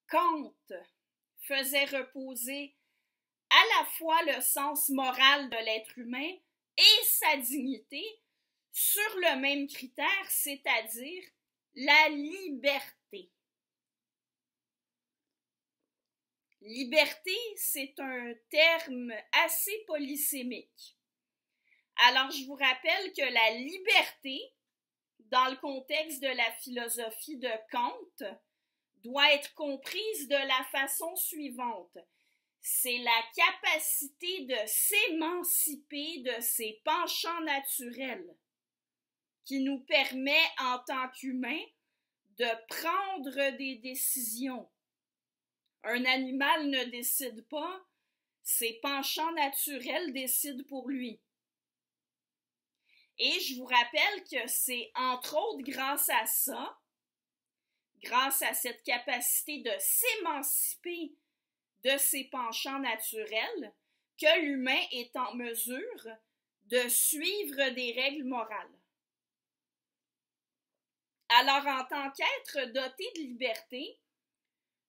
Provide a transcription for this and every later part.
Kant faisait reposer à la fois le sens moral de l'être humain et sa dignité sur le même critère, c'est-à-dire la liberté. Liberté, c'est un terme assez polysémique. Alors, je vous rappelle que la liberté, dans le contexte de la philosophie de Kant, doit être comprise de la façon suivante. C'est la capacité de s'émanciper de ses penchants naturels qui nous permet, en tant qu'humains, de prendre des décisions. Un animal ne décide pas, ses penchants naturels décident pour lui. Et je vous rappelle que c'est entre autres grâce à ça, grâce à cette capacité de s'émanciper de ses penchants naturels, que l'humain est en mesure de suivre des règles morales. Alors, en tant qu'être doté de liberté,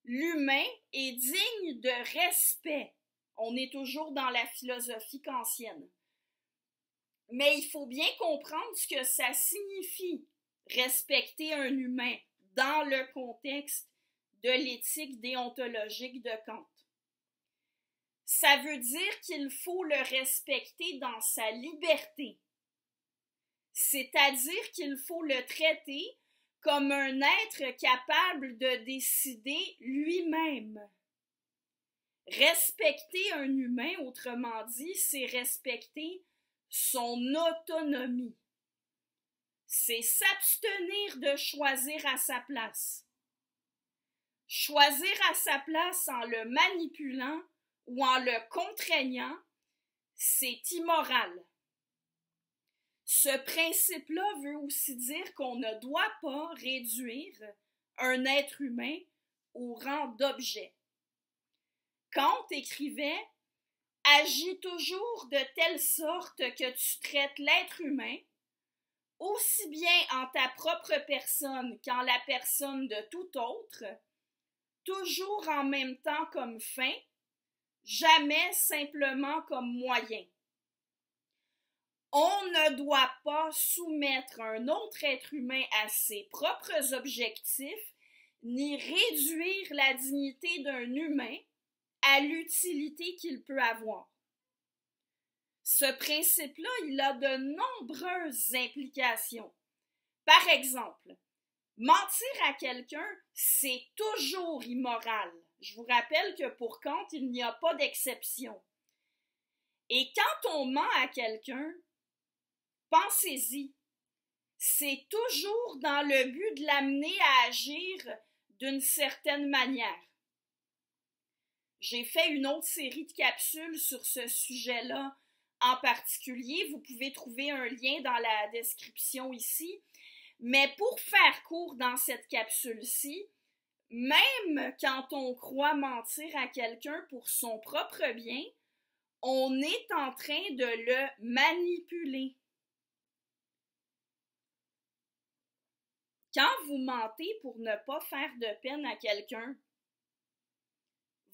l'humain est digne de respect. On est toujours dans la philosophie kantienne. Mais il faut bien comprendre ce que ça signifie, respecter un humain dans le contexte de l'éthique déontologique de Kant. Ça veut dire qu'il faut le respecter dans sa liberté, c'est-à-dire qu'il faut le traiter comme un être capable de décider lui-même. Respecter un humain, autrement dit, c'est respecter son autonomie. C'est s'abstenir de choisir à sa place. Choisir à sa place en le manipulant ou en le contraignant, c'est immoral. Ce principe-là veut aussi dire qu'on ne doit pas réduire un être humain au rang d'objet. Kant écrivait « Agis toujours de telle sorte que tu traites l'être humain aussi bien en ta propre personne qu'en la personne de tout autre, toujours en même temps comme fin, jamais simplement comme moyen. On ne doit pas soumettre un autre être humain à ses propres objectifs, ni réduire la dignité d'un humain à l'utilité qu'il peut avoir. » Ce principe-là, il a de nombreuses implications. Par exemple, mentir à quelqu'un, c'est toujours immoral. Je vous rappelle que pour Kant, il n'y a pas d'exception. Et quand on ment à quelqu'un, pensez-y, c'est toujours dans le but de l'amener à agir d'une certaine manière. J'ai fait une autre série de capsules sur ce sujet-là en particulier. Vous pouvez trouver un lien dans la description ici. Mais pour faire court dans cette capsule-ci, même quand on croit mentir à quelqu'un pour son propre bien, on est en train de le manipuler. Quand vous mentez pour ne pas faire de peine à quelqu'un,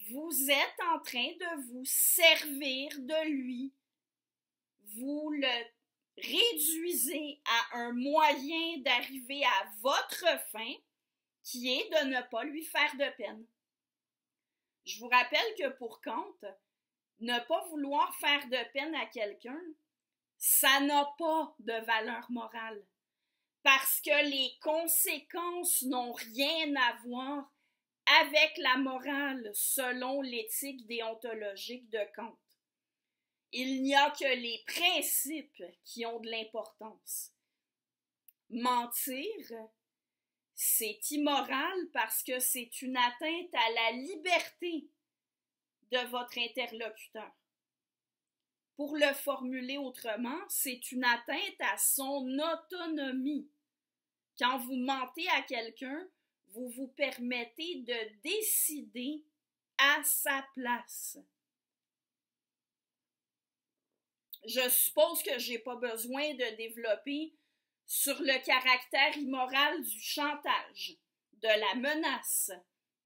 vous êtes en train de vous servir de lui. Vous le réduisez à un moyen d'arriver à votre fin, qui est de ne pas lui faire de peine. Je vous rappelle que pour Kant, ne pas vouloir faire de peine à quelqu'un, ça n'a pas de valeur morale, parce que les conséquences n'ont rien à voir avec la morale selon l'éthique déontologique de Kant. Il n'y a que les principes qui ont de l'importance. Mentir, c'est immoral parce que c'est une atteinte à la liberté de votre interlocuteur. Pour le formuler autrement, c'est une atteinte à son autonomie. Quand vous mentez à quelqu'un, vous vous permettez de décider à sa place. Je suppose que je n'ai pas besoin de développer sur le caractère immoral du chantage, de la menace,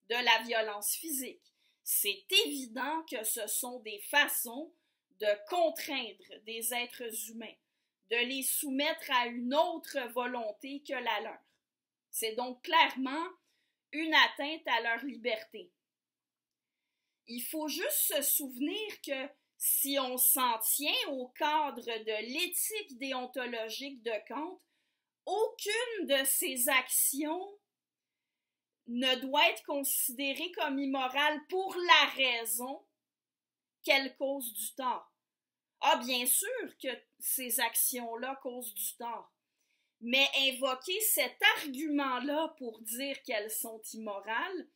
de la violence physique. C'est évident que ce sont des façons de contraindre des êtres humains, de les soumettre à une autre volonté que la leur. C'est donc clairement une atteinte à leur liberté. Il faut juste se souvenir que si on s'en tient au cadre de l'éthique déontologique de Kant, aucune de ces actions ne doit être considérée comme immorale pour la raison qu'elle cause du tort. Ah, bien sûr que ces actions-là causent du tort, mais invoquer cet argument-là pour dire qu'elles sont immorales,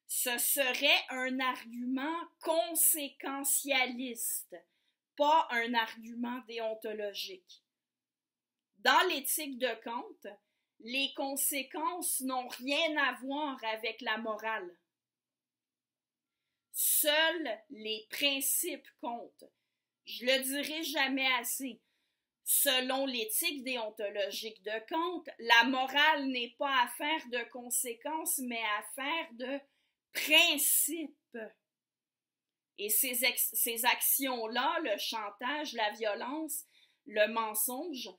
ce serait un argument conséquentialiste, pas un argument déontologique. Dans l'éthique de Kant, les conséquences n'ont rien à voir avec la morale. Seuls les principes comptent. Je le dirai jamais assez. Selon l'éthique déontologique de Kant, la morale n'est pas affaire de conséquences, mais affaire de principes. Et ces actions-là, le chantage, la violence, le mensonge,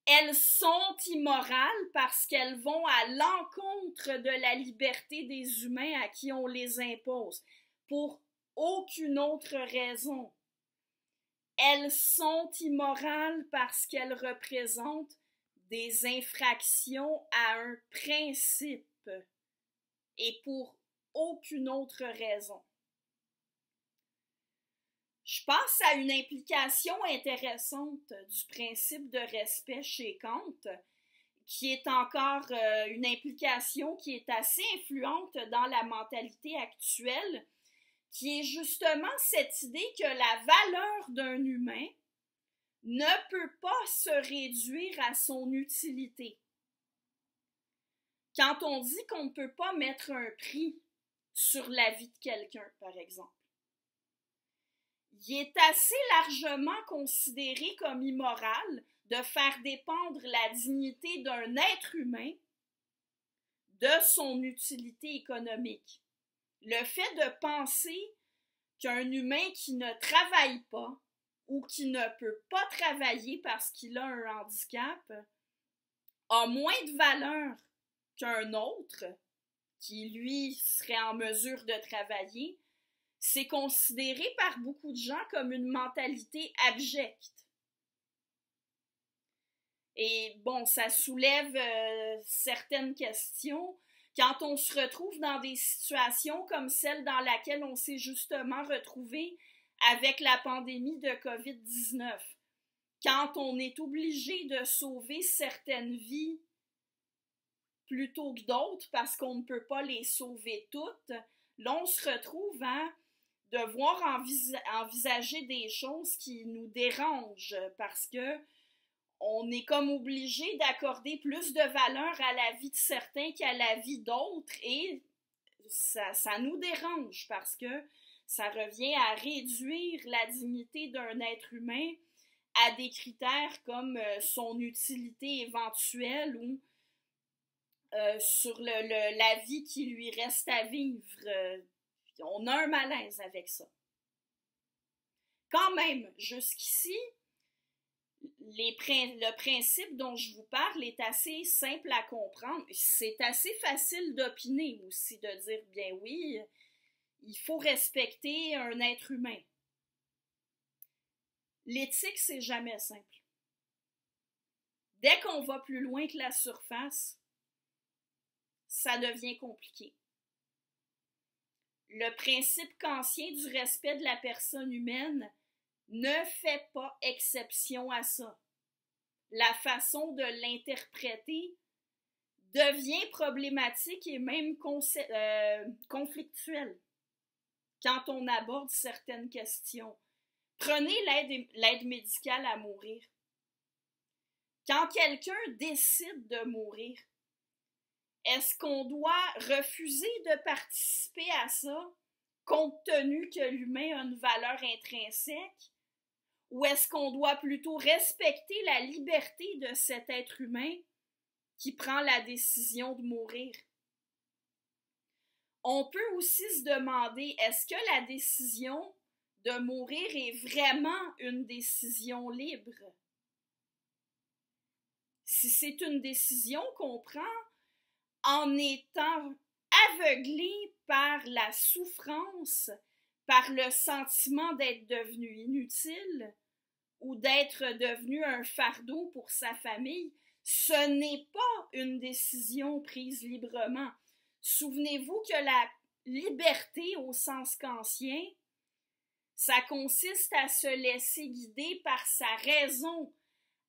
elles sont immorales parce qu'elles vont à l'encontre de la liberté des humains à qui on les impose, pour aucune autre raison. Elles sont immorales parce qu'elles représentent des infractions à un principe et pour aucune autre raison. Je pense à une implication intéressante du principe de respect chez Kant, qui est encore une implication qui est assez influente dans la mentalité actuelle, qui est justement cette idée que la valeur d'un humain ne peut pas se réduire à son utilité. Quand on dit qu'on ne peut pas mettre un prix sur la vie de quelqu'un, par exemple, il est assez largement considéré comme immoral de faire dépendre la dignité d'un être humain de son utilité économique. Le fait de penser qu'un humain qui ne travaille pas ou qui ne peut pas travailler parce qu'il a un handicap a moins de valeur qu'un autre qui, lui, serait en mesure de travailler, c'est considéré par beaucoup de gens comme une mentalité abjecte. Et bon, ça soulève certaines questions quand on se retrouve dans des situations comme celle dans laquelle on s'est justement retrouvé avec la pandémie de COVID-19. Quand on est obligé de sauver certaines vies plutôt que d'autres parce qu'on ne peut pas les sauver toutes, là on se retrouve à devoir envisager des choses qui nous dérangent parce que on est comme obligé d'accorder plus de valeur à la vie de certains qu'à la vie d'autres et ça nous dérange parce que ça revient à réduire la dignité d'un être humain à des critères comme son utilité éventuelle ou sur la vie qui lui reste à vivre. On a un malaise avec ça. Quand même, jusqu'ici, le principe dont je vous parle est assez simple à comprendre. C'est assez facile d'opiner aussi, de dire, bien oui, il faut respecter un être humain. L'éthique, c'est jamais simple. Dès qu'on va plus loin que la surface, ça devient compliqué. Le principe kantien du respect de la personne humaine ne fait pas exception à ça. La façon de l'interpréter devient problématique et même conflictuelle quand on aborde certaines questions. Prenez l'aide médicale à mourir. Quand quelqu'un décide de mourir, est-ce qu'on doit refuser de participer à ça, compte tenu que l'humain a une valeur intrinsèque, ou est-ce qu'on doit plutôt respecter la liberté de cet être humain qui prend la décision de mourir? On peut aussi se demander, est-ce que la décision de mourir est vraiment une décision libre? Si c'est une décision qu'on prend en étant aveuglé par la souffrance, par le sentiment d'être devenu inutile ou d'être devenu un fardeau pour sa famille, ce n'est pas une décision prise librement. Souvenez-vous que la liberté au sens kantien, ça consiste à se laisser guider par sa raison,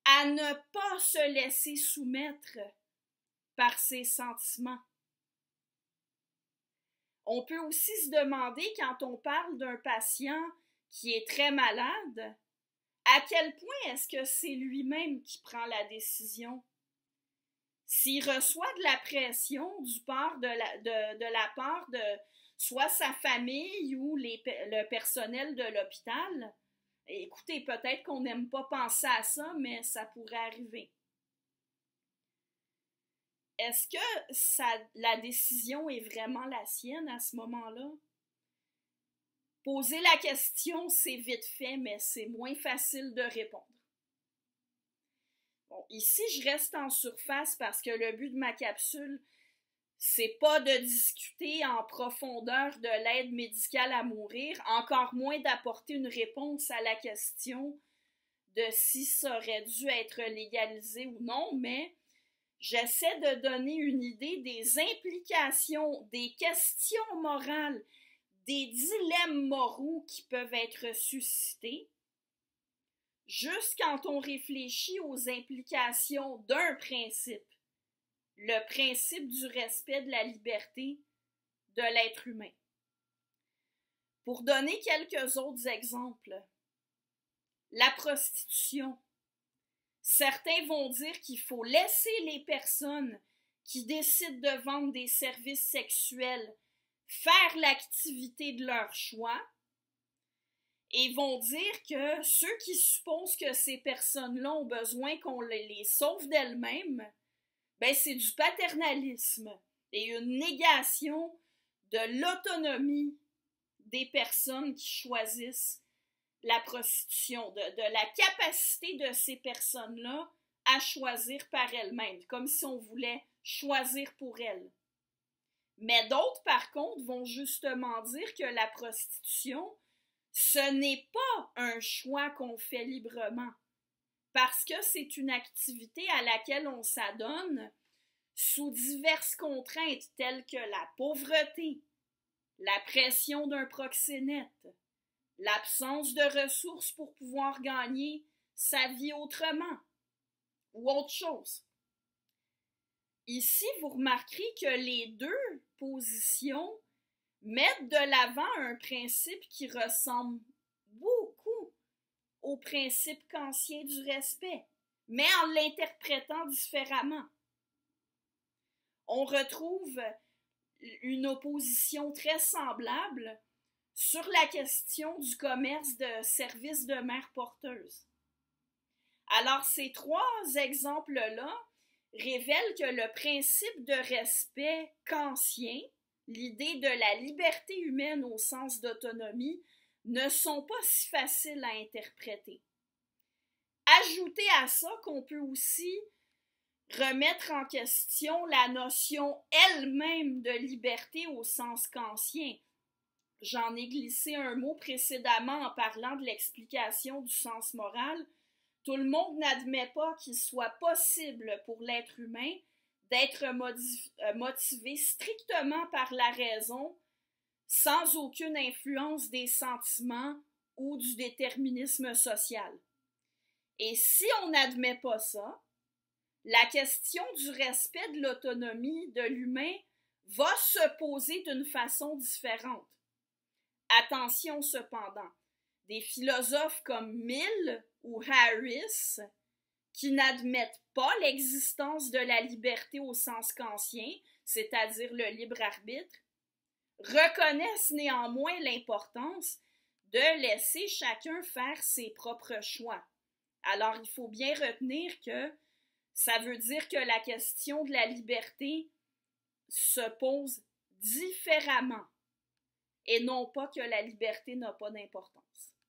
à ne pas se laisser soumettre par ses sentiments. On peut aussi se demander, quand on parle d'un patient qui est très malade, à quel point est-ce que c'est lui-même qui prend la décision? S'il reçoit de la pression de la part de soit sa famille ou le personnel de l'hôpital, écoutez, peut-être qu'on n'aime pas penser à ça, mais ça pourrait arriver. Est-ce que la décision est vraiment la sienne à ce moment-là? Poser la question, c'est vite fait, mais c'est moins facile de répondre. Bon, ici, je reste en surface parce que le but de ma capsule, c'est pas de discuter en profondeur de l'aide médicale à mourir, encore moins d'apporter une réponse à la question de si ça aurait dû être légalisé ou non, mais j'essaie de donner une idée des implications, des questions morales, des dilemmes moraux qui peuvent être suscités, juste quand on réfléchit aux implications d'un principe, le principe du respect de la liberté de l'être humain. Pour donner quelques autres exemples, la prostitution. Certains vont dire qu'il faut laisser les personnes qui décident de vendre des services sexuels faire l'activité de leur choix et vont dire que ceux qui supposent que ces personnes-là ont besoin qu'on les sauve d'elles-mêmes, ben c'est du paternalisme et une négation de l'autonomie des personnes qui choisissent la prostitution, de la capacité de ces personnes-là à choisir par elles-mêmes, comme si on voulait choisir pour elles. Mais d'autres, par contre, vont justement dire que la prostitution, ce n'est pas un choix qu'on fait librement, parce que c'est une activité à laquelle on s'adonne sous diverses contraintes telles que la pauvreté, la pression d'un proxénète, l'absence de ressources pour pouvoir gagner sa vie autrement ou autre chose. Ici, vous remarquerez que les deux positions mettent de l'avant un principe qui ressemble beaucoup au principe kantien du respect, mais en l'interprétant différemment. On retrouve une opposition très semblable sur la question du commerce de services de mères porteuses. Alors, ces trois exemples-là révèlent que le principe de respect kantien, l'idée de la liberté humaine au sens d'autonomie, ne sont pas si faciles à interpréter. Ajoutez à ça qu'on peut aussi remettre en question la notion elle-même de liberté au sens kantien. J'en ai glissé un mot précédemment en parlant de l'explication du sens moral. Tout le monde n'admet pas qu'il soit possible pour l'être humain d'être motivé strictement par la raison, sans aucune influence des sentiments ou du déterminisme social. Et si on n'admet pas ça, la question du respect de l'autonomie de l'humain va se poser d'une façon différente. Attention cependant, des philosophes comme Mill ou Harris, qui n'admettent pas l'existence de la liberté au sens kantien, c'est-à-dire le libre arbitre, reconnaissent néanmoins l'importance de laisser chacun faire ses propres choix. Alors, il faut bien retenir que ça veut dire que la question de la liberté se pose différemment et non pas que la liberté n'a pas d'importance.